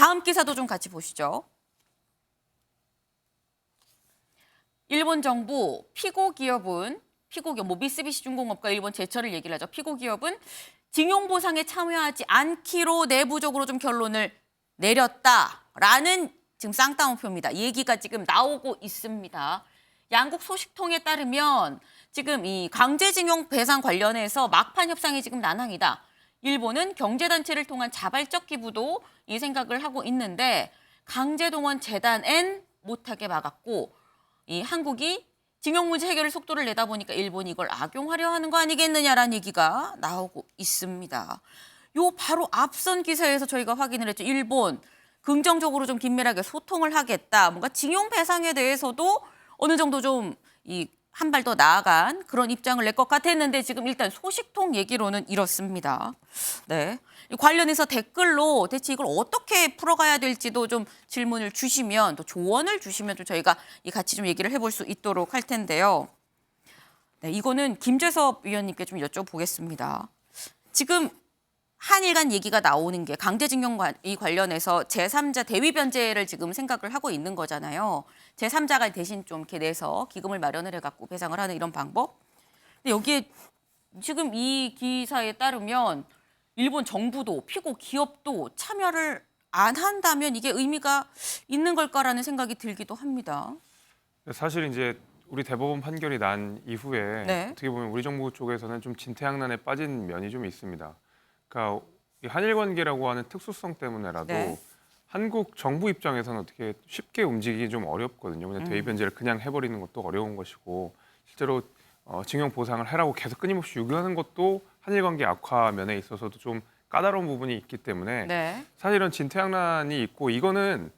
다음 기사도 좀 같이 보시죠. 일본 정부 피고 기업은 미쓰비시 중공업과 일본 제철을 얘기를 하죠. 피고 기업은 징용 보상에 참여하지 않기로 내부적으로 좀 결론을 내렸다라는 지금 쌍따옴표입니다. 얘기가 지금 나오고 있습니다. 양국 소식통에 따르면 지금 이 강제징용 배상 관련해서 막판 협상이 지금 난항이다. 일본은 경제단체를 통한 자발적 기부도 이 생각을 하고 있는데 강제동원 재단엔 못하게 막았고 이 한국이 징용 문제 해결을 속도를 내다 보니까 일본이 이걸 악용하려 하는 거 아니겠느냐라는 얘기가 나오고 있습니다. 요 바로 앞선 기사에서 저희가 확인을 했죠. 일본 긍정적으로 좀 긴밀하게 소통을 하겠다. 뭔가 징용 배상에 대해서도 어느 정도 좀 한 발 더 나아간 그런 입장을 낼 것 같았는데 지금 일단 소식통 얘기로는 이렇습니다. 네. 관련해서 댓글로 대체 이걸 어떻게 풀어가야 될지도 좀 질문을 주시면 또 조언을 주시면 좀 저희가 같이 좀 얘기를 해볼 수 있도록 할 텐데요. 네, 이거는 김재섭 위원님께 좀 여쭤보겠습니다. 지금 한일 간 얘기가 나오는 게 강제징용 관련해서 제3자 대위 변제를 지금 생각을 하고 있는 거잖아요. 제3자가 대신 좀 이렇게 내서 기금을 마련을 해갖고 배상을 하는 이런 방법. 근데 여기에 지금 이 기사에 따르면 일본 정부도 피고 기업도 참여를 안 한다면 이게 의미가 있는 걸까라는 생각이 들기도 합니다. 사실 이제 우리 대법원 판결이 난 이후에 네. 어떻게 보면 우리 정부 쪽에서는 좀 진퇴양난에 빠진 면이 좀 있습니다. 그러니까 이 한일 관계라고 하는 특수성 때문에라도 네. 한국 정부 입장에서는 어떻게 쉽게 움직이기 좀 어렵거든요. 그냥 대위 변제를 그냥 해버리는 것도 어려운 것이고 실제로 징용 보상을 해라고 계속 끊임없이 요구하는 것도 한일 관계 악화 면에 있어서도 좀 까다로운 부분이 있기 때문에 네. 사실 이런 진퇴양난이 있고 이거는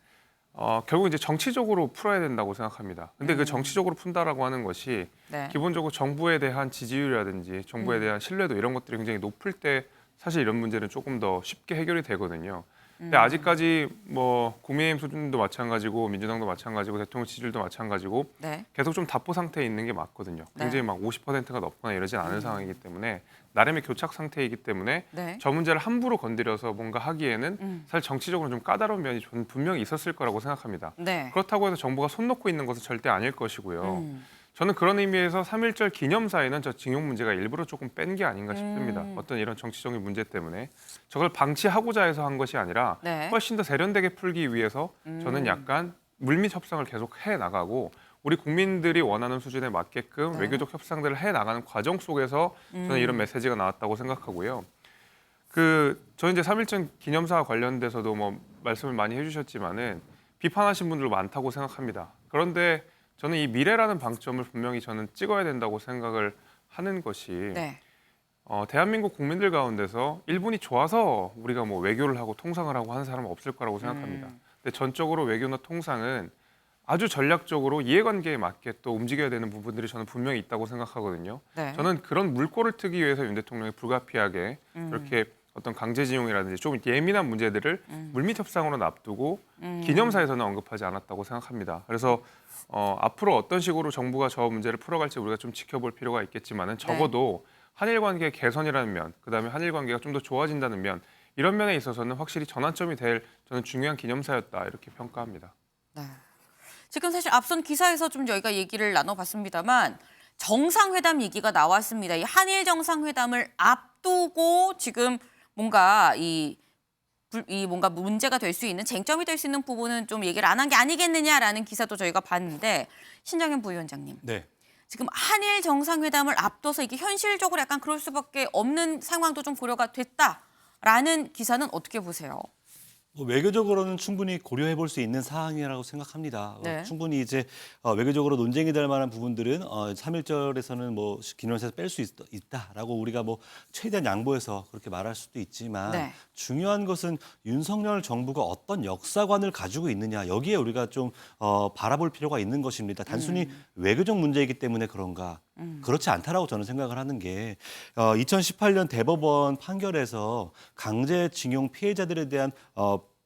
결국 이제 정치적으로 풀어야 된다고 생각합니다. 근데 그 정치적으로 푼다라고 하는 것이 네. 기본적으로 정부에 대한 지지율이라든지 정부에 대한 신뢰도 이런 것들이 굉장히 높을 때 사실 이런 문제는 조금 더 쉽게 해결이 되거든요. 근데 아직까지 뭐 국민의힘 수준도 마찬가지고 민주당도 마찬가지고 대통령 지지율도 마찬가지고 네. 계속 좀 답보 상태에 있는 게 맞거든요. 굉장히 막 50%가 넘거나 이러진 않은 상황이기 때문에 나름의 교착 상태이기 때문에 네. 저 문제를 함부로 건드려서 뭔가 하기에는 사실 정치적으로 좀 까다로운 면이 좀 분명히 있었을 거라고 생각합니다. 네. 그렇다고 해서 정부가 손 놓고 있는 것은 절대 아닐 것이고요. 음. 저는 그런 의미에서 3.1절 기념사에는 저 징용 문제가 일부러 조금 뺀 게 아닌가 싶습니다. 어떤 이런 정치적인 문제 때문에 저걸 방치하고자 해서 한 것이 아니라 네. 훨씬 더 세련되게 풀기 위해서 저는 약간 물밑 협상을 계속 해 나가고 우리 국민들이 원하는 수준에 맞게끔 네. 외교적 협상들을 해 나가는 과정 속에서 저는 이런 메시지가 나왔다고 생각하고요. 저희 이제 3.1절 기념사 관련돼서도 뭐 말씀을 많이 해주셨지만은 비판하신 분들 많다고 생각합니다. 그런데 저는 이 미래라는 방점을 분명히 저는 찍어야 된다고 생각을 하는 것이 네. 대한민국 국민들 가운데서 일본이 좋아서 우리가 뭐 외교를 하고 통상을 하고 하는 사람은 없을 거라고 생각합니다. 근데 전적으로 외교나 통상은 아주 전략적으로 이해관계에 맞게 또 움직여야 되는 부분들이 저는 분명히 있다고 생각하거든요. 네. 저는 그런 물꼬를 트기 위해서 윤 대통령이 불가피하게 이렇게 어떤 강제징용이라든지 좀 예민한 문제들을 물밑 협상으로 놔두고 기념사에서는 언급하지 않았다고 생각합니다. 그래서 앞으로 어떤 식으로 정부가 저 문제를 풀어갈지 우리가 좀 지켜볼 필요가 있겠지만은 적어도 한일 관계 개선이라는 면, 그다음에 한일 관계가 좀 더 좋아진다는 면 이런 면에 있어서는 확실히 전환점이 될 저는 중요한 기념사였다 이렇게 평가합니다. 네. 지금 사실 앞선 기사에서 좀 저희가 얘기를 나눠봤습니다만 정상회담 얘기가 나왔습니다. 이 한일 정상회담을 앞두고 지금 뭔가 뭔가 문제가 될 수 있는 쟁점이 될 수 있는 부분은 좀 얘기를 안 한 게 아니겠느냐라는 기사도 저희가 봤는데 신정현 부위원장님. 네. 지금 한일 정상회담을 앞둬서 이게 현실적으로 약간 그럴 수밖에 없는 상황도 좀 고려가 됐다라는 기사는 어떻게 보세요? 외교적으로는 충분히 고려해 볼 수 있는 사항이라고 생각합니다. 네. 충분히 이제 외교적으로 논쟁이 될 만한 부분들은 3.1절에서는 뭐 기념사에서 뺄 수 있다라고 우리가 뭐 최대한 양보해서 그렇게 말할 수도 있지만 네. 중요한 것은 윤석열 정부가 어떤 역사관을 가지고 있느냐 여기에 우리가 좀 바라볼 필요가 있는 것입니다. 단순히 외교적 문제이기 때문에 그런가? 그렇지 않다라고 저는 생각을 하는 게 2018년 대법원 판결에서 강제징용 피해자들에 대한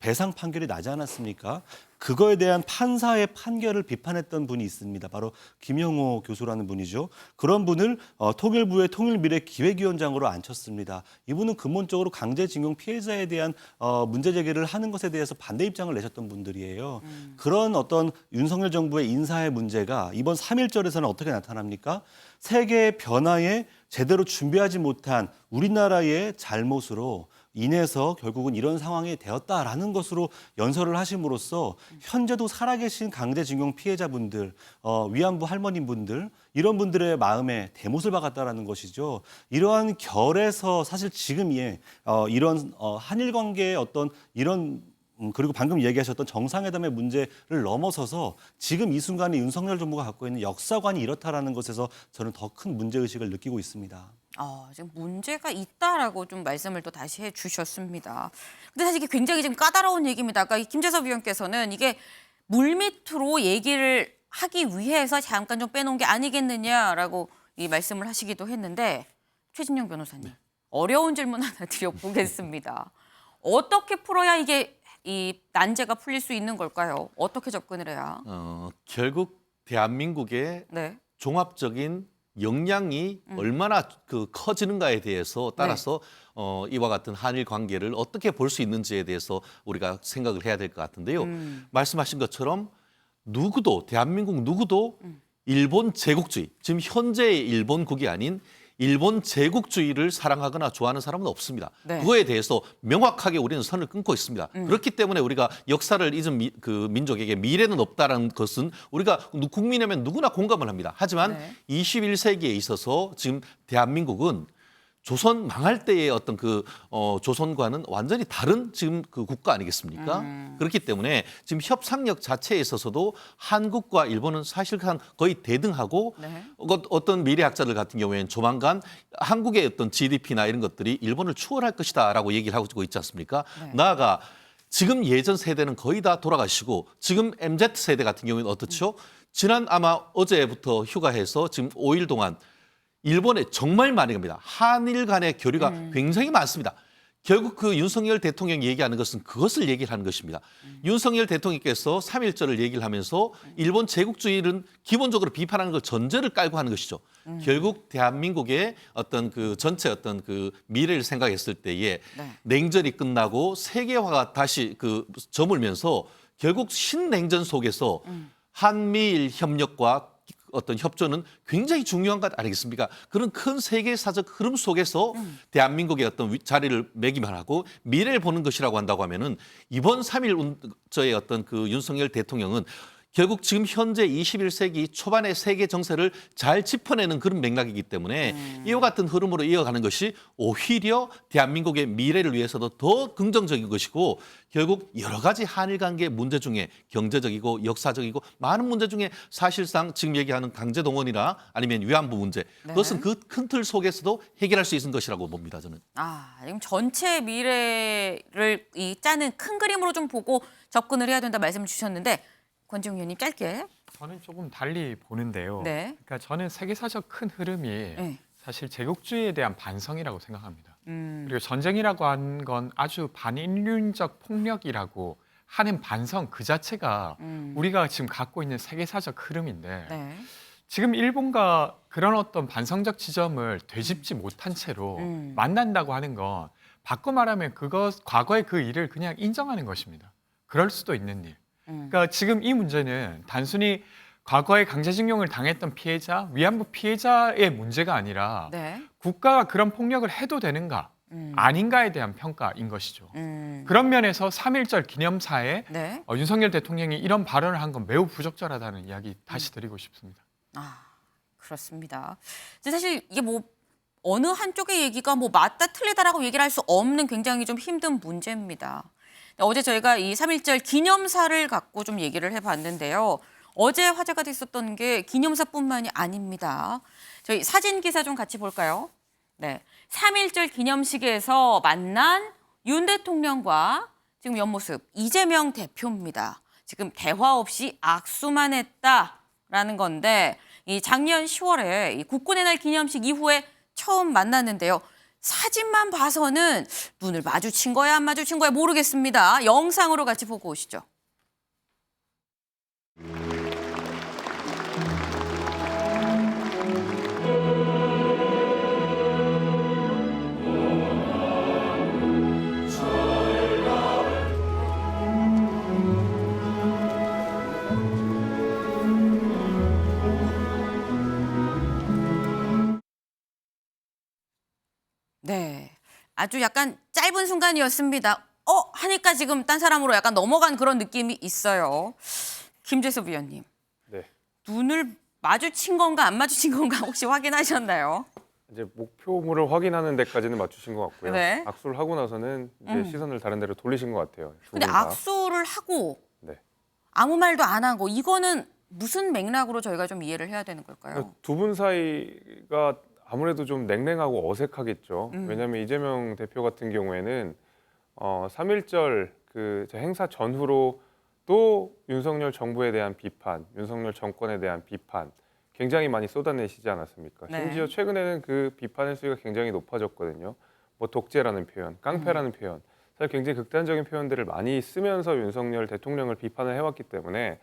배상 판결이 나지 않았습니까? 그거에 대한 판사의 판결을 비판했던 분이 있습니다. 바로 김영호 교수라는 분이죠. 그런 분을 통일부의 통일미래기획위원장으로 앉혔습니다. 이분은 근본적으로 강제징용 피해자에 대한 문제 제기를 하는 것에 대해서 반대 입장을 내셨던 분들이에요. 그런 어떤 윤석열 정부의 인사의 문제가 이번 3.1절에서는 어떻게 나타납니까? 세계의 변화에 제대로 준비하지 못한 우리나라의 잘못으로 인해서 결국은 이런 상황이 되었다라는 것으로 연설을 하심으로써 현재도 살아계신 강제징용 피해자분들, 위안부 할머니분들 이런 분들의 마음에 대못을 박았다라는 것이죠. 이러한 결에서 사실 지금 이런 한일 관계의 어떤 이런 그리고 방금 얘기하셨던 정상회담의 문제를 넘어서서 지금 이 순간에 윤석열 정부가 갖고 있는 역사관이 이렇다라는 것에서 저는 더 큰 문제의식을 느끼고 있습니다. 지금 문제가 있다라고 좀 말씀을 또 다시 해주셨습니다. 근데 사실 이게 굉장히 지금 까다로운 얘기입니다. 아까 김재섭 위원께서는 이게 물밑으로 얘기를 하기 위해서 잠깐 좀 빼놓은 게 아니겠느냐라고 이 말씀을 하시기도 했는데 최진영 변호사님 어려운 질문 하나 드려보겠습니다. 어떻게 풀어야 이게 이 난제가 풀릴 수 있는 걸까요? 어떻게 접근을 해야? 결국 대한민국의 네. 종합적인 역량이 얼마나 커지는가에 대해서 따라서 이와 같은 한일 관계를 어떻게 볼 수 있는지에 대해서 우리가 생각을 해야 될 것 같은데요. 말씀하신 것처럼 대한민국 누구도 일본 제국주의, 지금 현재의 일본국이 아닌 일본 제국주의를 사랑하거나 좋아하는 사람은 없습니다. 네. 그거에 대해서 명확하게 우리는 선을 끊고 있습니다. 그렇기 때문에 우리가 역사를 잊은 그 민족에게 미래는 없다는 것은 우리가 국민이면 누구나 공감을 합니다. 하지만 네. 21세기에 있어서 지금 대한민국은 조선 망할 때의 어떤 조선과는 완전히 다른 지금 그 국가 아니겠습니까? 그렇기 때문에 지금 협상력 자체에 있어서도 한국과 일본은 사실상 거의 대등하고 네. 어떤 미래학자들 같은 경우에는 조만간 한국의 어떤 GDP나 이런 것들이 일본을 추월할 것이다라고 얘기를 하고 있지 않습니까? 네. 나아가 지금 예전 세대는 거의 다 돌아가시고 지금 MZ 세대 같은 경우에는 어떻죠? 지난 아마 어제부터 휴가해서 지금 5일 동안 일본에 정말 많이 갑니다. 한일 간의 교류가 굉장히 많습니다. 결국 그 윤석열 대통령이 얘기하는 것은 그것을 얘기를 하는 것입니다. 윤석열 대통령께서 3.1절을 얘기를 하면서 일본 제국주의는 기본적으로 비판하는 걸 전제를 깔고 하는 것이죠. 결국 대한민국의 어떤 그 전체 어떤 그 미래를 생각했을 때에 네. 냉전이 끝나고 세계화가 다시 저물면서 결국 신냉전 속에서 한미일 협력과 어떤 협조는 굉장히 중요한 것 아니겠습니까? 그런 큰 세계사적 흐름 속에서 대한민국의 어떤 자리를 매김하고 미래를 보는 것이라고 한다고 하면은 이번 3.1운전의 어떤 그 윤석열 대통령은 결국 지금 현재 21세기 초반의 세계 정세를 잘 짚어내는 그런 맥락이기 때문에 이와 같은 흐름으로 이어가는 것이 오히려 대한민국의 미래를 위해서도 더 긍정적인 것이고 결국 여러 가지 한일 관계 문제 중에 경제적이고 역사적이고 많은 문제 중에 사실상 지금 얘기하는 강제동원이나 아니면 위안부 문제 그것은 그 큰 틀 속에서도 해결할 수 있는 것이라고 봅니다. 저는. 지금 전체 미래를 짜는 큰 그림으로 좀 보고 접근을 해야 된다 말씀을 주셨는데 권지웅 의원님 짧게. 저는 조금 달리 보는데요. 네. 그러니까 저는 세계사적 큰 흐름이 네. 사실 제국주의에 대한 반성이라고 생각합니다. 그리고 전쟁이라고 하는 건 아주 반인륜적 폭력이라고 하는 반성 그 자체가 우리가 지금 갖고 있는 세계사적 흐름인데 네. 지금 일본과 그런 어떤 반성적 지점을 되짚지 못한 채로 만난다고 하는 건 바꿔 말하면 과거의 그 일을 그냥 인정하는 것입니다. 그럴 수도 있는 일. 그러니까 지금 이 문제는 단순히 과거에 강제징용을 당했던 피해자, 위안부 피해자의 문제가 아니라 네. 국가가 그런 폭력을 해도 되는가 아닌가에 대한 평가인 것이죠. 그런 면에서 3.1절 기념사에 네. 윤석열 대통령이 이런 발언을 한 건 매우 부적절하다는 이야기 다시 드리고 싶습니다. 그렇습니다. 근데 사실 이게 어느 한쪽의 얘기가 맞다 틀리다라고 얘기를 할 수 없는 굉장히 좀 힘든 문제입니다. 어제 저희가 이 3.1절 기념사를 갖고 좀 얘기를 해봤는데요. 어제 화제가 됐었던 게 기념사뿐만이 아닙니다. 저희 사진 기사 좀 같이 볼까요? 네, 3.1절 기념식에서 만난 윤 대통령과 지금 옆모습 이재명 대표입니다. 지금 대화 없이 악수만 했다라는 건데 이 작년 10월에 이 국군의 날 기념식 이후에 처음 만났는데요. 사진만 봐서는 눈을 마주친 거야 안 마주친 거야 모르겠습니다. 영상으로 같이 보고 오시죠. 네, 아주 약간 짧은 순간이었습니다. 하니까 지금 딴 사람으로 약간 넘어간 그런 느낌이 있어요. 김재섭 위원님, 네. 눈을 마주친 건가 안 마주친 건가 혹시 확인하셨나요? 이제 목표물을 확인하는 데까지는 맞추신 것 같고요. 네. 악수를 하고 나서는 이제 시선을 다른 데로 돌리신 것 같아요. 두 근데 분 다. 악수를 하고 네. 아무 말도 안 하고 이거는 무슨 맥락으로 저희가 좀 이해를 해야 되는 걸까요? 두 분 사이가 아무래도 좀 냉랭하고 어색하겠죠. 왜냐하면 이재명 대표 같은 경우에는 3.1절 그 행사 전후로 또 윤석열 정부에 대한 비판, 윤석열 정권에 대한 비판 굉장히 많이 쏟아내시지 않았습니까? 네. 심지어 최근에는 그 비판의 수위가 굉장히 높아졌거든요. 뭐 독재라는 표현, 깡패라는 표현, 사실 굉장히 극단적인 표현들을 많이 쓰면서 윤석열 대통령을 비판을 해왔기 때문에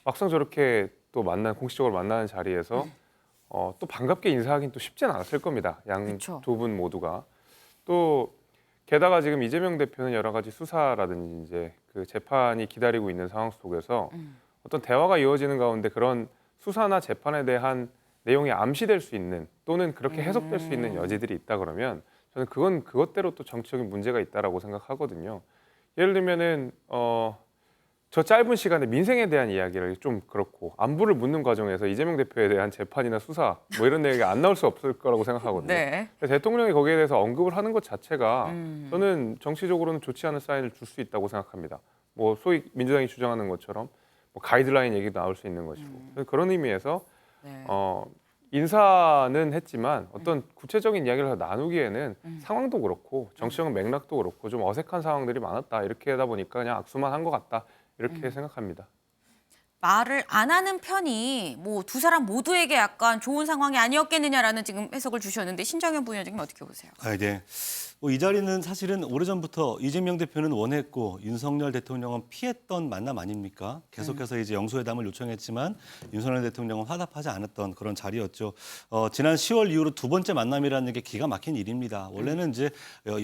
막상 저렇게 또 공식적으로 만나는 자리에서 또 반갑게 인사하기는 또 쉽지는 않았을 겁니다. 양 그쵸. 두 분 모두가. 또 게다가 지금 이재명 대표는 여러 가지 수사라든지 이제 그 재판이 기다리고 있는 상황 속에서 어떤 대화가 이어지는 가운데 그런 수사나 재판에 대한 내용이 암시될 수 있는 또는 그렇게 해석될 수 있는 여지들이 있다 그러면 저는 그건 그것대로 또 정치적인 문제가 있다라고 생각하거든요. 예를 들면은 저 짧은 시간에 민생에 대한 이야기를 좀 그렇고 안부를 묻는 과정에서 이재명 대표에 대한 재판이나 수사 뭐 이런 얘기가 안 나올 수 없을 거라고 생각하거든요. 네. 대통령이 거기에 대해서 언급을 하는 것 자체가 저는 정치적으로는 좋지 않은 사인을 줄 수 있다고 생각합니다. 뭐 소위 민주당이 주장하는 것처럼 뭐 가이드라인 얘기도 나올 수 있는 것이고 그런 의미에서 네. 인사는 했지만 어떤 구체적인 이야기를 나누기에는 상황도 그렇고 정치적인 맥락도 그렇고 좀 어색한 상황들이 많았다 이렇게 하다 보니까 그냥 악수만 한 것 같다 이렇게 생각합니다. 말을 안 하는 편이 뭐 두 사람 모두에게 약간 좋은 상황이 아니었겠느냐라는 지금 해석을 주셨는데 신정현 부위원장님 어떻게 보세요? 네. 이 자리는 사실은 오래전부터 이재명 대표는 원했고 윤석열 대통령은 피했던 만남 아닙니까? 계속해서 이제 영수회담을 요청했지만 윤석열 대통령은 화답하지 않았던 그런 자리였죠. 지난 10월 이후로 두 번째 만남이라는 게 기가 막힌 일입니다. 원래는 이제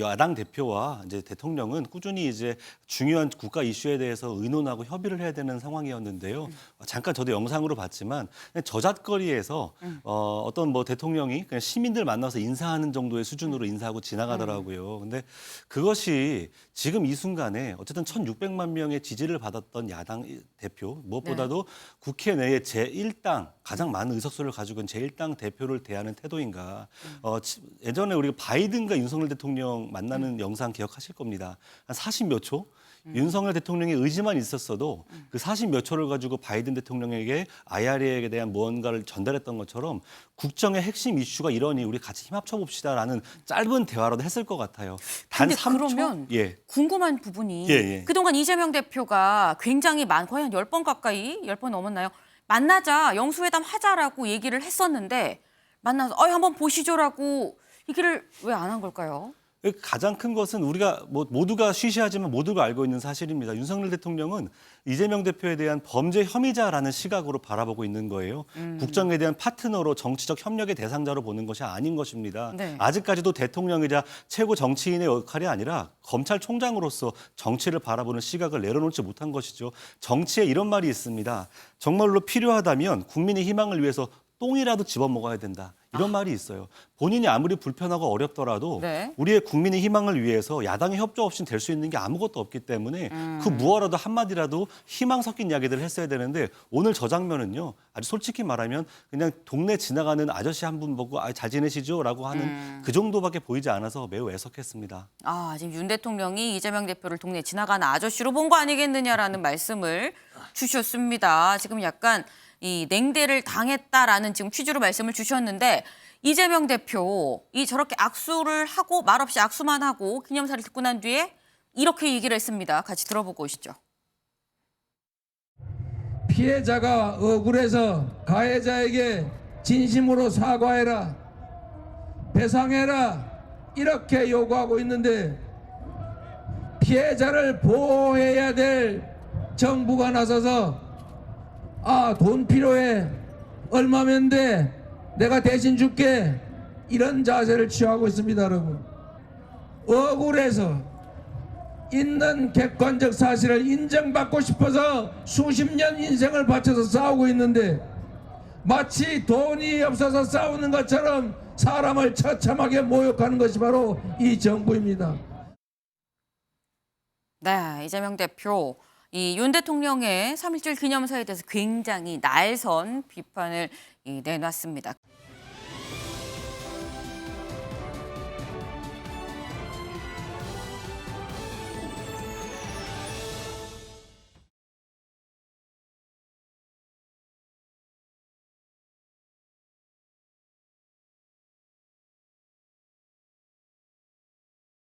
야당 대표와 이제 대통령은 꾸준히 이제 중요한 국가 이슈에 대해서 의논하고 협의를 해야 되는 상황이었는데요. 잠깐 저도 영상으로 봤지만 저잣거리에서 어떤 뭐 대통령이 그냥 시민들 만나서 인사하는 정도의 수준으로 인사하고 지나가더라고요. 근데 그것이 지금 이 순간에 어쨌든 1,600만 명의 지지를 받았던 야당 대표 무엇보다도 국회 내에 제1당 가장 많은 의석수를 가지고 있는 제1당 대표를 대하는 태도인가. 예전에 우리가 바이든과 윤석열 대통령 만나는 영상 기억하실 겁니다. 한 40몇 초? 윤석열 대통령의 의지만 있었어도 그 40몇 초를 가지고 바이든 대통령에게 IRA에 대한 무언가를 전달했던 것처럼 국정의 핵심 이슈가 이러니 우리 같이 힘합쳐 봅시다라는 짧은 대화라도 했을 것 같아요. 단 근데 3초? 그러면 예. 궁금한 부분이 예. 그동안 이재명 대표가 굉장히 거의 한 10번 가까이 10번 넘었나요? 만나자 영수회담 하자라고 얘기를 했었는데 만나서 한번 보시죠라고 얘기를 왜 안 한 걸까요? 가장 큰 것은 우리가 모두가 쉬쉬하지만 모두가 알고 있는 사실입니다. 윤석열 대통령은 이재명 대표에 대한 범죄 혐의자라는 시각으로 바라보고 있는 거예요. 국정에 대한 파트너로 정치적 협력의 대상자로 보는 것이 아닌 것입니다. 네. 아직까지도 대통령이자 최고 정치인의 역할이 아니라 검찰총장으로서 정치를 바라보는 시각을 내려놓지 못한 것이죠. 정치에 이런 말이 있습니다. 정말로 필요하다면 국민의 희망을 위해서 똥이라도 집어먹어야 된다. 이런 말이 있어요. 본인이 아무리 불편하고 어렵더라도 네. 우리의 국민의 희망을 위해서 야당의 협조 없이는 될 수 있는 게 아무것도 없기 때문에 그 무엇라도 한마디라도 희망 섞인 이야기들을 했어야 되는데 오늘 저 장면은요. 아주 솔직히 말하면 그냥 동네 지나가는 아저씨 한 분 보고 잘 지내시죠? 라고 하는 그 정도밖에 보이지 않아서 매우 애석했습니다. 지금 윤 대통령이 이재명 대표를 동네 지나가는 아저씨로 본 거 아니겠느냐라는 말씀을 주셨습니다. 지금 약간 이 냉대를 당했다라는 지금 취지로 말씀을 주셨는데 이재명 대표 저렇게 악수를 하고 말없이 악수만 하고 기념사를 듣고 난 뒤에 이렇게 얘기를 했습니다. 같이 들어보고 오시죠. 피해자가 억울해서 가해자에게 진심으로 사과해라. 배상해라. 이렇게 요구하고 있는데 피해자를 보호해야 될 정부가 나서서 돈 필요해, 얼마면 돼, 내가 대신 줄게, 이런 자세를 취하고 있습니다. 여러분, 억울해서 있는 객관적 사실을 인정받고 싶어서 수십 년 인생을 바쳐서 싸우고 있는데 마치 돈이 없어서 싸우는 것처럼 사람을 처참하게 모욕하는 것이 바로 이 정부입니다. 네, 이재명 대표 이 윤 대통령의 3.1절 기념사에 대해서 굉장히 날선 비판을 내놨습니다.